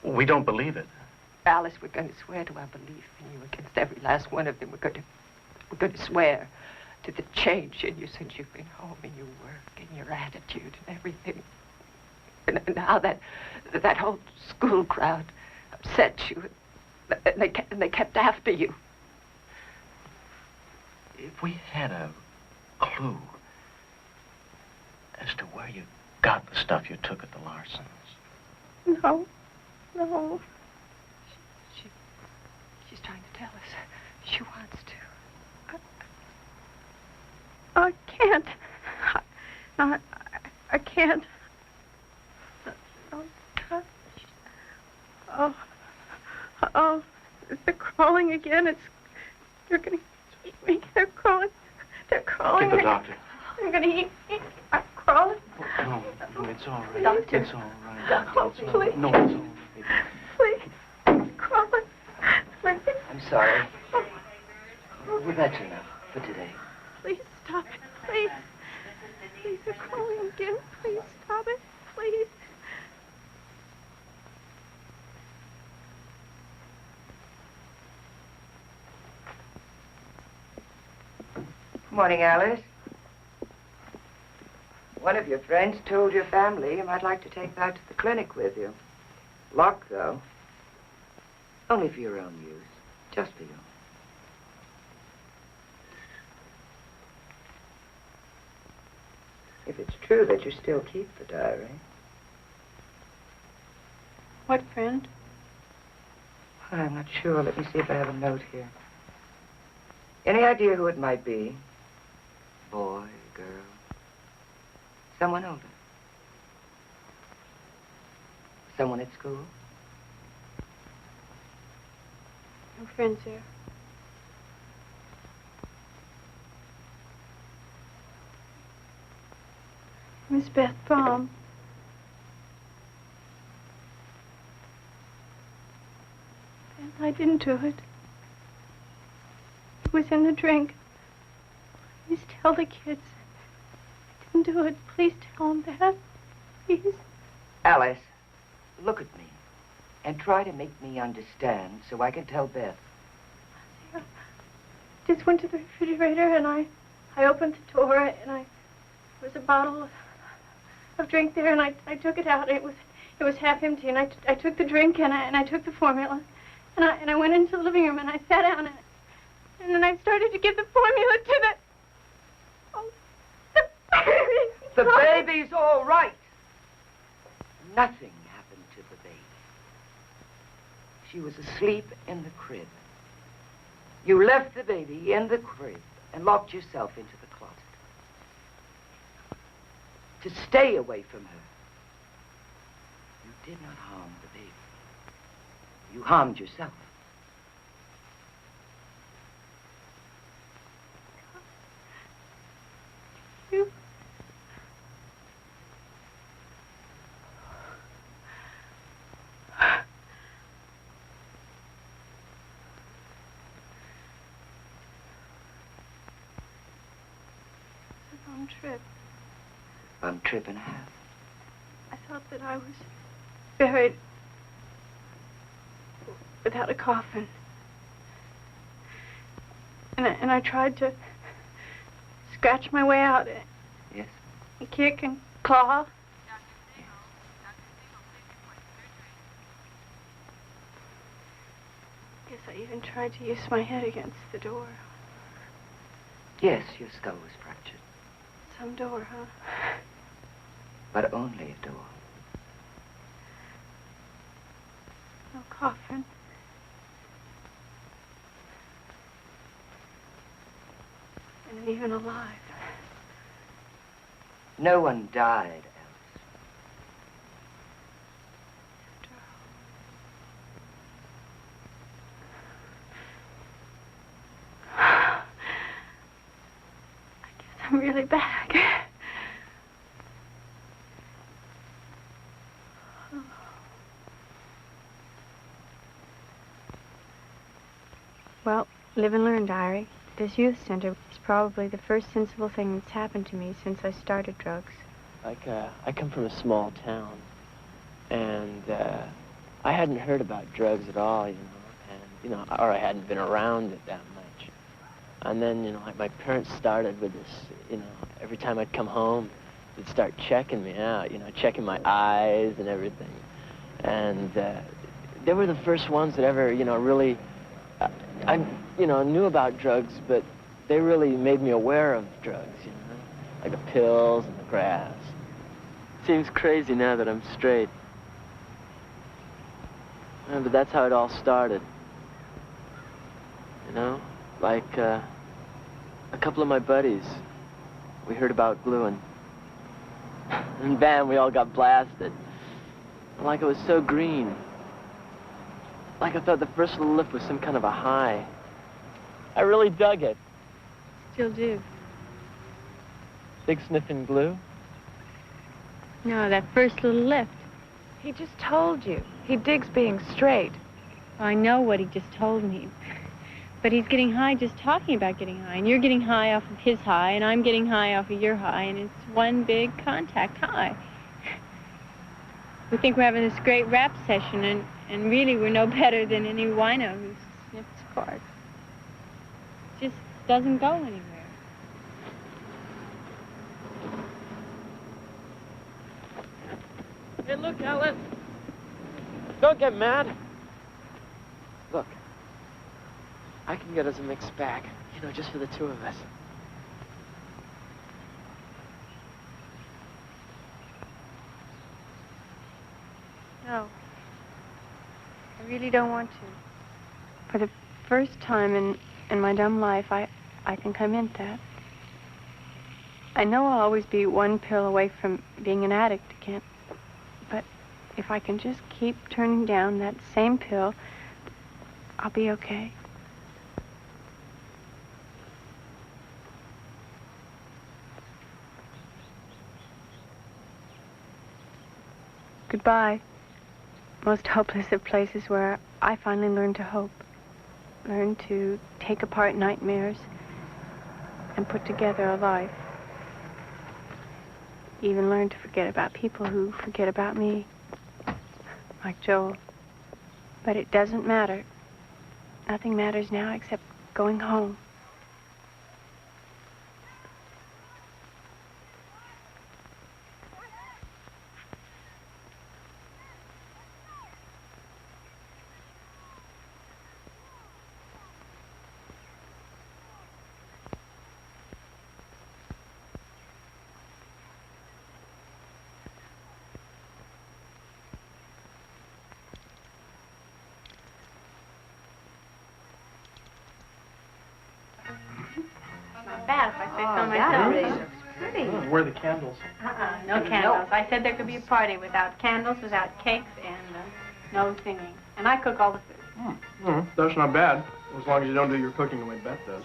We don't believe it. Alice, we're going to swear to our belief in you against every last one of them. We're going to swear to the change in you since you've been home, in your work, in your attitude and everything. And how that whole school crowd upset you, and they kept after you. If we had a clue as to where you got the stuff you took at the Larsons. No. She's trying to tell us. She wants to. I can't. I can't. Oh, they're crawling again. They're gonna eat me. They're crawling. Get the doctor. They're gonna eat me. I'm crawling. No, it's all right. Doctor. It's all right. Doctor, It's all right. please. No, it's all right. Please. Crawling. Please. I'm sorry. Well, that's enough for today. Please stop it. Please. Please, they're crawling again. Please stop it. Please. Morning, Alice. One of your friends told your family you might like to take that to the clinic with you. Locked, though. Only for your own use. Just for you. If it's true that you still keep the diary. What friend? I'm not sure. Let me see if I have a note here. Any idea who it might be? Boy, girl. Someone older. Someone at school? No friends here. Miss Beth Baum. And I didn't do it. It was in the drink. Please tell the kids. I didn't do it. Please tell them that. Please. Alice, look at me. And try to make me understand so I can tell Beth. I just went to the refrigerator and I opened the door and there was a bottle of drink there and I took it out. It was half empty and I took the drink and I took the formula and I went into the living room and I sat down and then I started to give the formula to the... Oh, the baby's all right. Nothing happened to the baby. She was asleep in the crib. You left the baby in the crib and locked yourself into the closet. to stay away from her. You did not harm the baby. You harmed yourself. You... It's a long trip. One trip and a half. I thought that I was buried without a coffin. And I tried to scratch my way out. Yes. And kick and claw. Yes, I even tried to use my head against the door. Yes, your skull was fractured. Some door, huh? But only a door. No coffin. And even alive. No one died, Alice. I guess I'm really back. Well, live and learn, diary. This youth center is probably the first sensible thing that's happened to me since I started drugs. I come from a small town, and I hadn't heard about drugs at all, or I hadn't been around it that much. And then, like my parents started with this, every time I'd come home, they'd start checking me out, checking my eyes and everything. And they were the first ones that ever, really, I knew about drugs, but they really made me aware of drugs, like the pills and the grass. Seems crazy now that I'm straight. But that's how it all started. Like a couple of my buddies, we heard about gluing. And bam, we all got blasted. Like it was so green. Like I thought the first little lift was some kind of a high. I really dug it. Still do. Big sniffing glue? No, that first little lift. He just told you. He digs being straight. I know what he just told me. But he's getting high just talking about getting high. And you're getting high off of his high, and I'm getting high off of your high, and it's one big contact high. We think we're having this great rap session, and really we're no better than any wino who sniffs cork. It just doesn't go anywhere. Hey, look, Alice. Don't get mad. Look, I can get us a mixed bag, just for the two of us. No. I really don't want to. For the first time in my dumb life, I think I meant that. I know I'll always be one pill away from being an addict again. But if I can just keep turning down that same pill, I'll be okay. Goodbye. Most hopeless of places where I finally learned to hope. Learned to take apart nightmares and put together a life. Even learned to forget about people who forget about me. Like Joel. But it doesn't matter. Nothing matters now except going home. Not bad if I say so myself. pretty. Where are the candles? No candles. I said there could be a party without candles, without cakes, and no singing. And I cook all the food. That's not bad, as long as you don't do your cooking the way Beth does.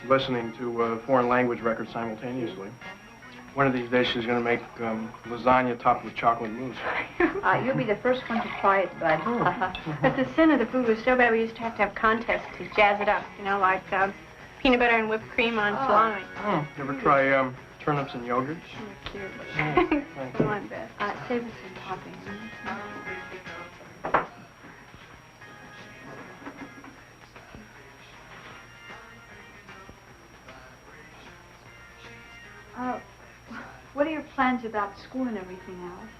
Listening to foreign language records simultaneously. One of these days she's going to make lasagna topped with chocolate mousse. You'll be the first one to try it, Bud. But the sin of the food was so bad we used to have contests to jazz it up, you know, like peanut butter and whipped cream on salami. You ever try turnips and yogurt? Come on, Beth. Save us some topping. What are your plans about school and everything, Alice?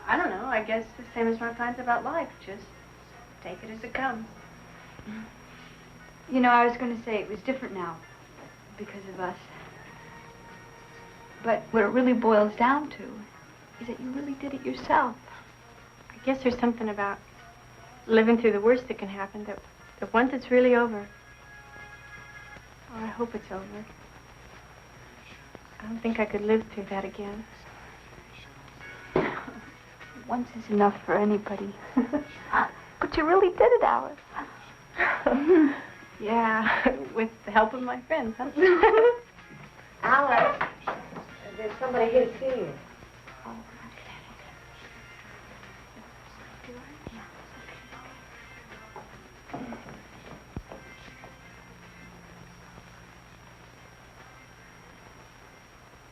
I don't know. I guess the same as my plans about life. Just take it as it comes. You know, I was going to say it was different now because of us. But what it really boils down to is that you really did it yourself. I guess there's something about living through the worst that can happen that once it's really over, I hope it's over. I don't think I could live through that again. Once is enough for anybody. But you really did it, Alice. Yeah, with the help of my friends, huh? Alice, there's somebody here to see you.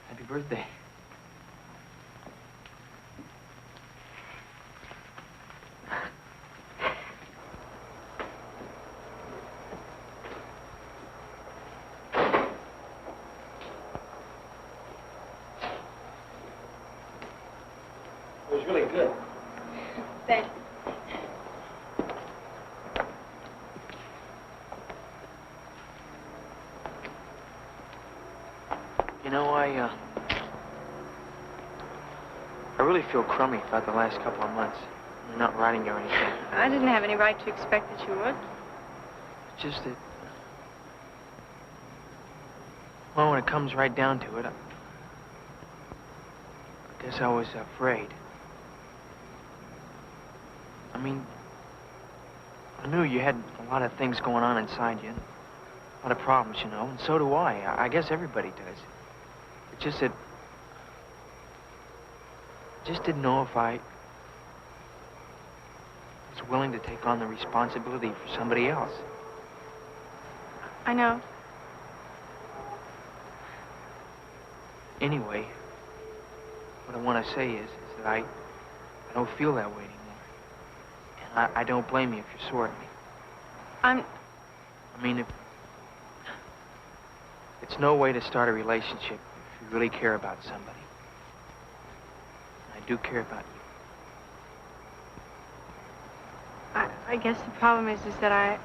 Happy birthday. It was really good. Thanks. You know, I really feel crummy about the last couple of months. I'm not writing you or anything. I didn't have any right to expect that you would. It's just that, well, when it comes right down to it, I guess I was afraid. I mean, I knew you had a lot of things going on inside you, a lot of problems, you know, and so do I. I guess everybody does. It's just that I just didn't know if I was willing to take on the responsibility for somebody else. I know. Anyway, what I want to say is that I don't feel that way anymore. And I don't blame you if you're sore at me. I mean, it's no way to start a relationship if you really care about somebody. I do care about you. I guess the problem is that I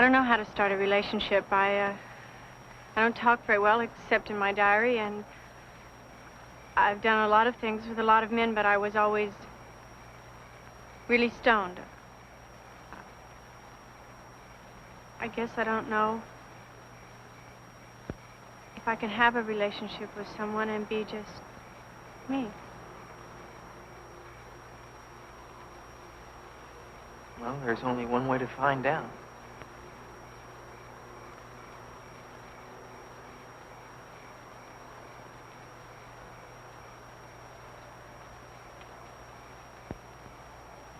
don't know how to start a relationship. I don't talk very well except in my diary, and I've done a lot of things with a lot of men, but I was always really stoned. I guess I don't know if I can have a relationship with someone and be just me. Well, there's only one way to find out.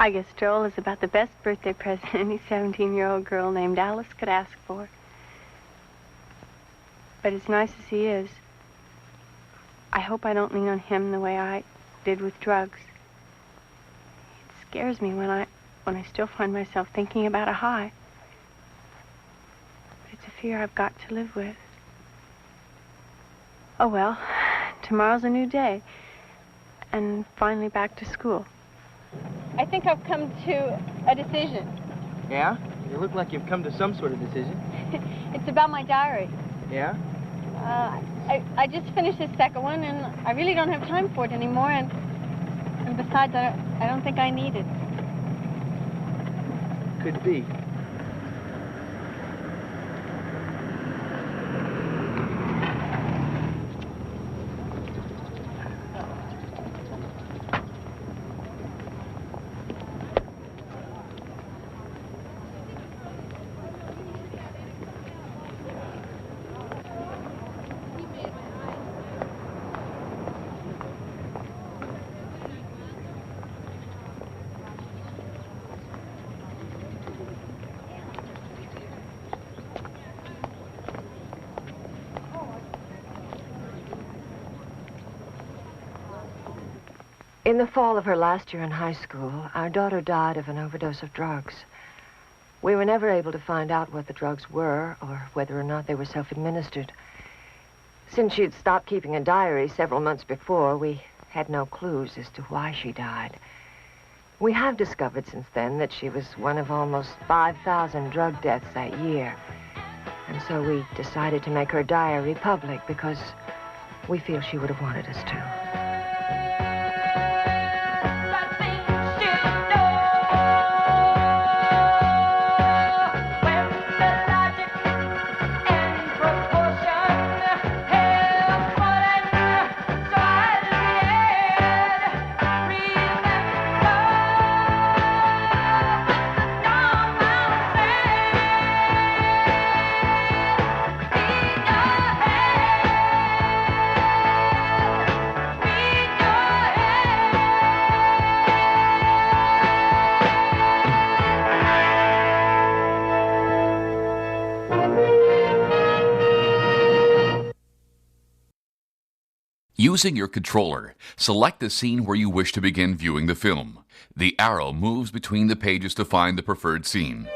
I guess Joel is about the best birthday present any 17-year-old girl named Alice could ask for. But as nice as he is, I hope I don't lean on him the way I did with drugs. It scares me when I still find myself thinking about a high. But it's a fear I've got to live with. Oh, well, tomorrow's a new day. And finally back to school. I think I've come to a decision. Yeah? You look like you've come to some sort of decision. It's about my diary. Yeah? I just finished the second one, and I really don't have time for it anymore, and besides, I don't think I need it. Could be. In the fall of her last year in high school, our daughter died of an overdose of drugs. We were never able to find out what the drugs were or whether or not they were self-administered. Since she'd stopped keeping a diary several months before, we had no clues as to why she died. We have discovered since then that she was one of almost 5,000 drug deaths that year. And so we decided to make her diary public because we feel she would have wanted us to. Using your controller, select the scene where you wish to begin viewing the film. The arrow moves between the pages to find the preferred scene.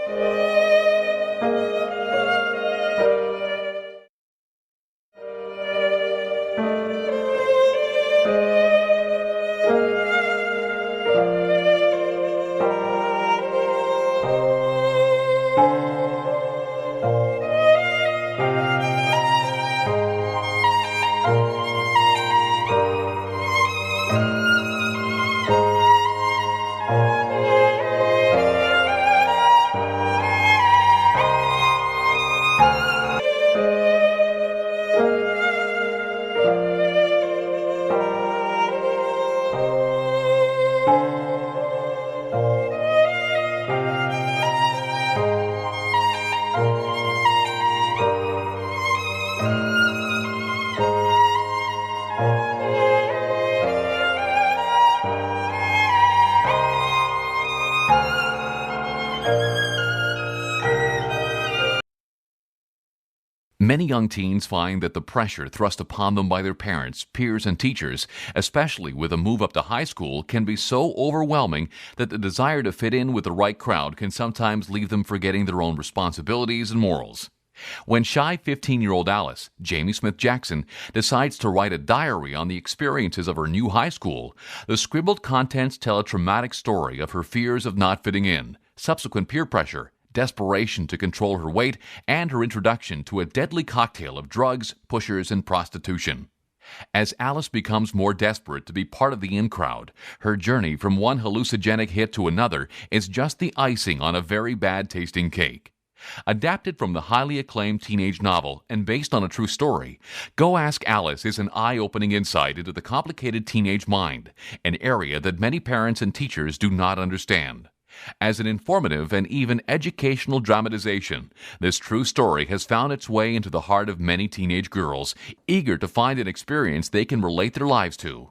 Many young teens find that the pressure thrust upon them by their parents, peers, and teachers, especially with a move up to high school, can be so overwhelming that the desire to fit in with the right crowd can sometimes leave them forgetting their own responsibilities and morals. When shy 15-year-old Alice, Jamie Smith Jackson, decides to write a diary on the experiences of her new high school, the scribbled contents tell a traumatic story of her fears of not fitting in, subsequent peer pressure, desperation to control her weight, and her introduction to a deadly cocktail of drugs, pushers, and prostitution. As Alice becomes more desperate to be part of the in crowd, her journey from one hallucinogenic hit to another is just the icing on a very bad-tasting cake. Adapted from the highly acclaimed teenage novel and based on a true story, Go Ask Alice is an eye-opening insight into the complicated teenage mind, an area that many parents and teachers do not understand. As an informative and even educational dramatization, this true story has found its way into the heart of many teenage girls, eager to find an experience they can relate their lives to.